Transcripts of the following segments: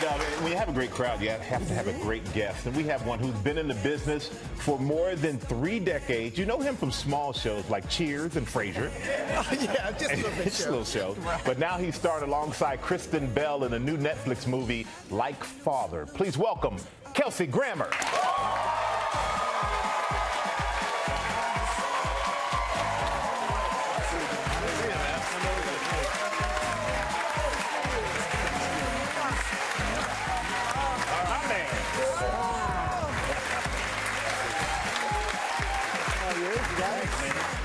And when you have a great crowd, you have to have a great guest. And we have one who's been in the business for more than 3 decades. You know him from small shows like Cheers and Frasier. Yeah, just a little bit. Just a little show. Right. But now he starred alongside Kristen Bell in a new Netflix movie, Like Father. Please welcome Kelsey Grammer.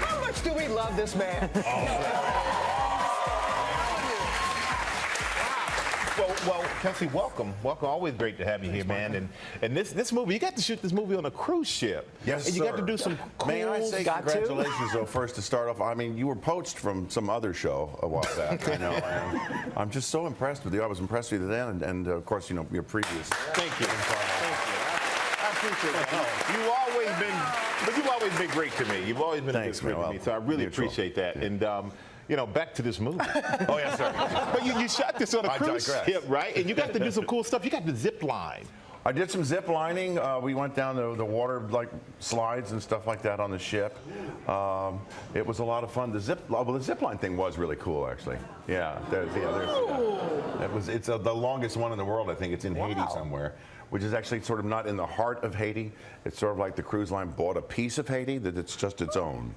How much do we love this man? Well, Kelsey, welcome. Always great to have you here, man. And this movie, you got to shoot this movie on a cruise ship. Yes, and you sir. got to do some cool. May I say congratulations, though, first to start off. I mean, you were poached from some other show a while back. I know. I'm just so impressed with you. I was impressed with you then, and of course, you know, your previous. Thank you. I appreciate that. You've always been great to me. You've always been a good friend to me, so I really appreciate that. And you know, back to this movie. Oh yes, sir. But you shot this on a cruise ship, right? And you got to do some cool stuff. You got the zip line. I did some zip lining. We went down the water like slides and stuff like that on the ship. It was a lot of fun. The zip line thing was really cool, actually. Yeah, it's the longest one in the world. I think it's in Haiti somewhere, which is actually sort of not in the heart of Haiti. It's sort of like the cruise line bought a piece of Haiti that it's just its own.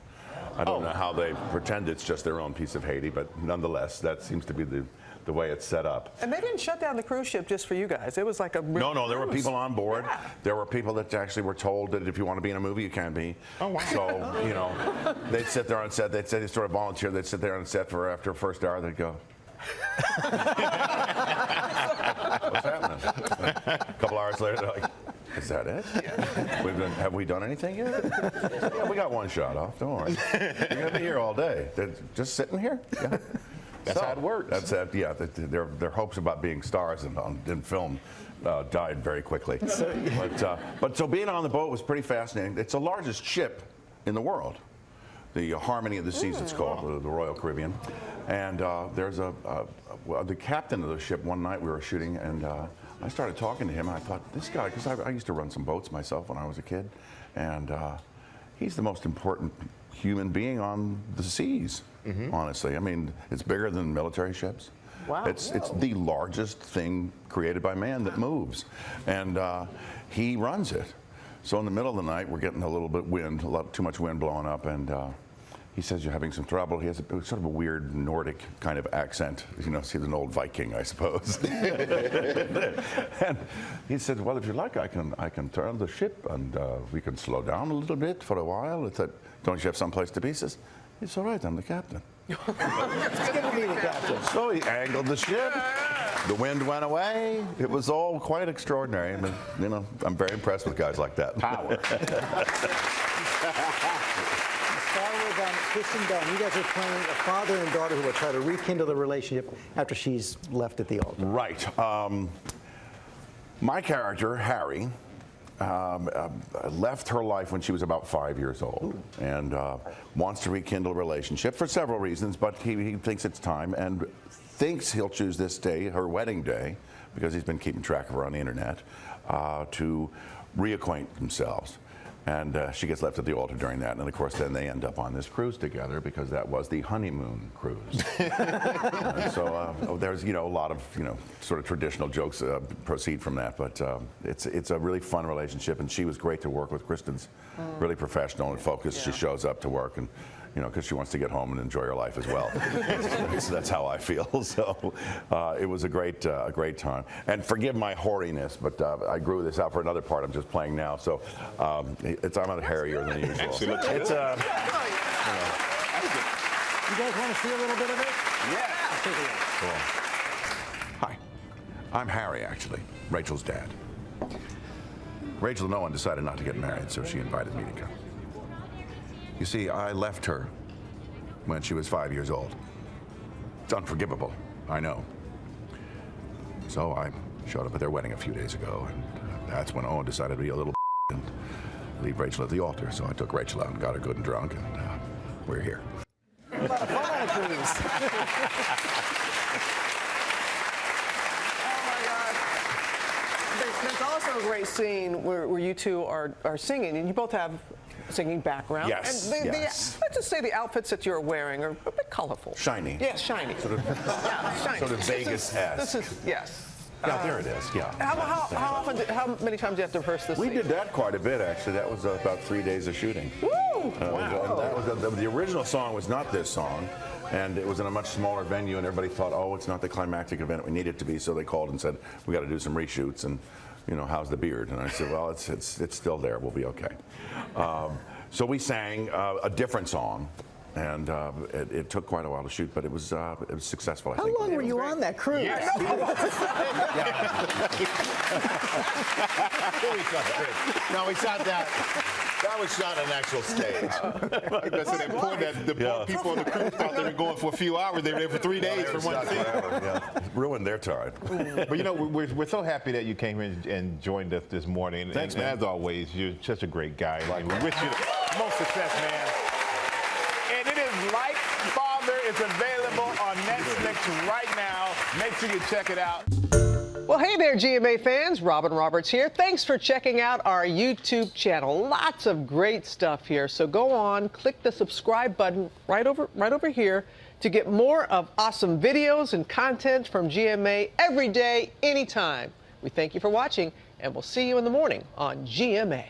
I don't know how they pretend it's just their own piece of Haiti, but nonetheless, that seems to be the way it's set up. And they didn't shut down the cruise ship just for you guys. It was like a real No, there were people on board. Yeah. There were people that actually were told that if you want to be in a movie, you can be. Oh, wow. So, you know, they'd sit there on set. They'd say they sort of volunteer. They'd sit there on set for after first hour, they'd go. What's happening? A couple hours later, they're like, is that it? Yeah. Have we done anything yet? Yeah, we got one shot off. Don't worry. You're going to be here all day. They're just sitting here? Yeah. That's how it works. That's it. Yeah, their hopes about being stars in film died very quickly. But so being on the boat was pretty fascinating. It's the largest ship in the world. The Harmony of the Seas, it's called, the Royal Caribbean. And there's the captain of the ship. One night we were shooting, and I started talking to him. And I thought, this guy, because I used to run some boats myself when I was a kid, and he's the most important human being on the seas. Honestly, I mean, it's bigger than military ships. Wow. It's the largest thing created by man that moves, and he runs it. So in the middle of the night, we're getting a little bit too much wind blowing up, and he says you're having some trouble. He has sort of a weird Nordic kind of accent. You know, he's an old Viking, I suppose. And he said, well, if you like, I can turn the ship and we can slow down a little bit for a while. I said, don't you have someplace to be? He says, it's all right, I'm the captain. It's gonna be the captain. So he angled the ship. The wind went away. It was all quite extraordinary. I mean, you know, I'm very impressed with guys like that. Power. Kristen Bell, you guys are playing a father and daughter who will try to rekindle the relationship after she's left at the altar. Right. My character, Harry, left her life when she was about 5 years old and wants to rekindle a relationship for several reasons, but he thinks it's time and thinks he'll choose this day, her wedding day, because he's been keeping track of her on the internet, to reacquaint themselves. And she gets left at the altar during that, and of course then they end up on this cruise together because that was the honeymoon cruise. So there's a lot of sort of traditional jokes proceed from that, but it's a really fun relationship, and she was great to work with. Kristen's really professional and focused. Yeah. She shows up to work and because she wants to get home and enjoy her life as well. So that's how I feel. So it was a great time. And forgive my horiness, but I grew this out for another part I'm just playing now. So I'm a hairier than usual. Actually, You guys want to see a little bit of it? Yeah. Cool. Hi, I'm Harry, actually, Rachel's dad. Rachel and Owen decided not to get married, so she invited me to come. You see, I left her when she was 5 years old. It's unforgivable, I know. So I showed up at their wedding a few days ago, and that's when Owen decided to be a little and leave Rachel at the altar. So I took Rachel out and got her good and drunk, and we're here. A lot of fun on a cruise. have a great scene where you two are singing, and you both have singing background. Yes, And yes. let's just say the outfits that you're wearing are a bit colorful. Shiny. Yes, shiny. Sort of, Yeah, shiny. sort of Vegas-esque. This is, yes. Yeah, there it is. Yeah. How many times do you have to rehearse this We scene? did that quite a bit, actually. That was about 3 days of shooting. Woo! That was the original song was not this song, and it was in a much smaller venue, and everybody thought, oh, it's not the climactic event we need it to be, so they called and said, we got to do some reshoots, and, you know, how's the beard? And I said, well, it's still there. We'll be okay. So we sang a different song, and it took quite a while to shoot, but it was successful, I How think. long were you on that cruise? No, we shot that. That was shot on an actual stage. That's an important that the people on the cruise thought they were going for a few hours. They were there for 3 days for one scene. Ruined their time. But you know, we're so happy that you came in and joined us this morning. Thanks, and man. as always, you're such a great guy. And we wish you the most success, man. And it is Like Father is available on Netflix right now. Make sure you check it out. Well, hey there, GMA fans. Robin Roberts here. Thanks for checking out our YouTube channel. Lots of great stuff here. So go on, click the subscribe button right over here to get more of awesome videos and content from GMA every day, anytime. We thank you for watching, and we'll see you in the morning on GMA.